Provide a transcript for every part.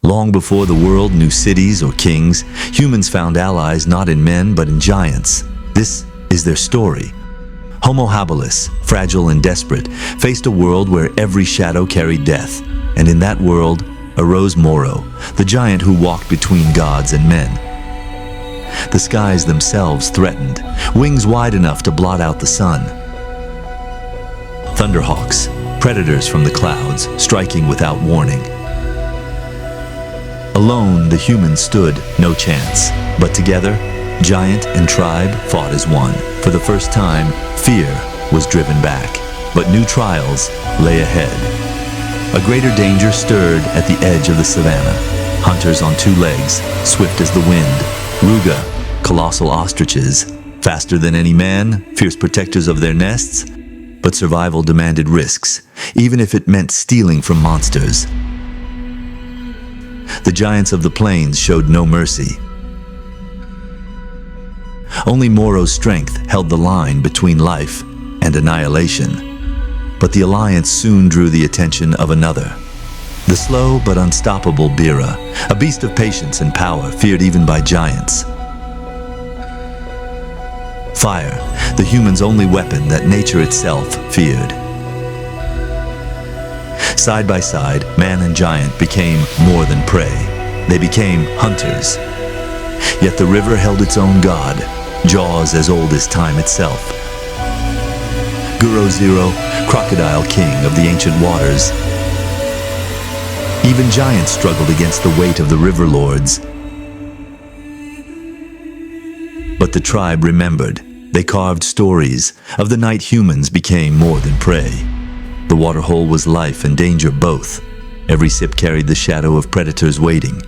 Long before the world knew cities or kings, humans found allies not in men but in giants. This is their story. Homo habilis, fragile and desperate, faced a world where every shadow carried death. And in that world arose Moro, the giant who walked between gods and men. The skies themselves threatened, wings wide enough to blot out the sun. Thunderhawks, predators from the clouds, striking without warning. Alone, the humans stood no chance, but together, giant and tribe fought as one. For the first time, fear was driven back, but new trials lay ahead. A greater danger stirred at the edge of the savannah. Hunters on two legs, swift as the wind. Ruga, colossal ostriches, faster than any man, fierce protectors of their nests. But survival demanded risks, even if it meant stealing from monsters. The giants of the plains showed no mercy. Only Moro's strength held the line between life and annihilation. But the alliance soon drew the attention of another. The slow but unstoppable Bira, a beast of patience and power, feared even by giants. Fire, the human's only weapon that nature itself feared. Side by side, man and giant became more than prey. They became hunters. Yet the river held its own god, jaws as old as time itself. Guro Zero, crocodile king of the ancient waters. Even giants struggled against the weight of the river lords. But the tribe remembered. They carved stories of the night humans became more than prey. The waterhole was life and danger both. Every sip carried the shadow of predators waiting.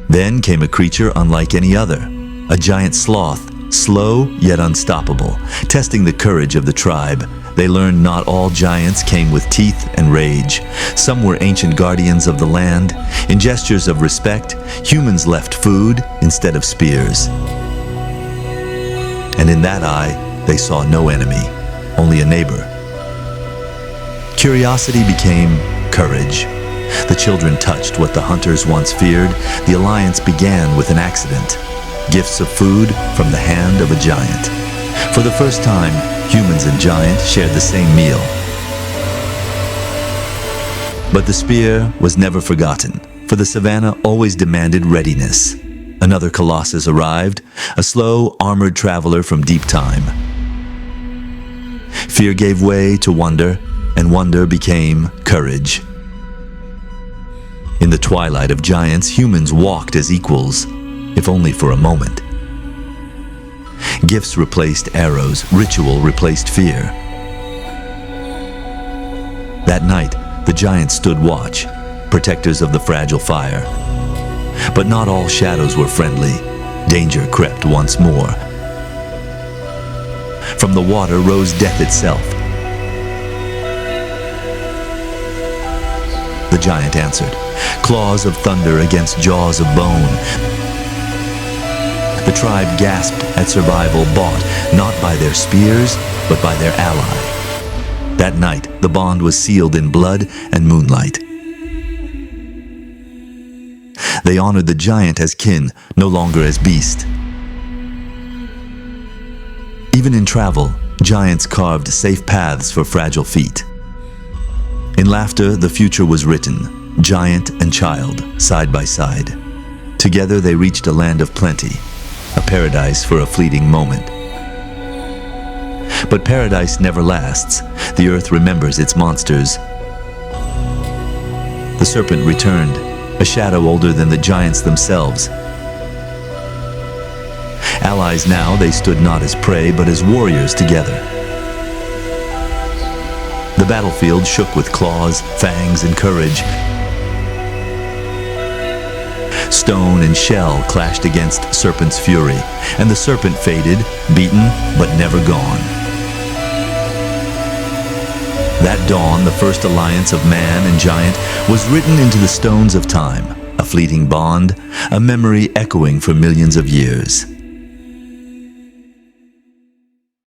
Then came a creature unlike any other, a giant sloth, slow yet unstoppable, testing the courage of the tribe. They learned not all giants came with teeth and rage. Some were ancient guardians of the land. In gestures of respect, humans left food instead of spears. And in that eye, they saw no enemy, only a neighbor. Curiosity became courage. The children touched what the hunters once feared. The alliance began with an accident. Gifts of food from the hand of a giant. For the first time, humans and giant shared the same meal. But the spear was never forgotten, for the savannah always demanded readiness. Another colossus arrived, a slow, armored traveler from deep time. Fear gave way to wonder, and wonder became courage. In the twilight of giants, humans walked as equals, if only for a moment. Gifts replaced arrows, ritual replaced fear. That night, the giants stood watch, protectors of the fragile fire. But not all shadows were friendly. Danger crept once more. From the water rose death itself. The giant answered, claws of thunder against jaws of bone. The tribe gasped at survival, bought not by their spears, but by their ally. That night, the bond was sealed in blood and moonlight. They honored the giant as kin, no longer as beast. Even in travel, giants carved safe paths for fragile feet. In laughter, the future was written, giant and child, side by side. Together they reached a land of plenty, a paradise for a fleeting moment. But paradise never lasts. The earth remembers its monsters. The serpent returned, a shadow older than the giants themselves. Allies now, they stood not as prey, but as warriors together. The battlefield shook with claws, fangs, and courage. Stone and shell clashed against serpent's fury, and the serpent faded, beaten, but never gone. That dawn, the first alliance of man and giant, was written into the stones of time, a fleeting bond, a memory echoing for millions of years.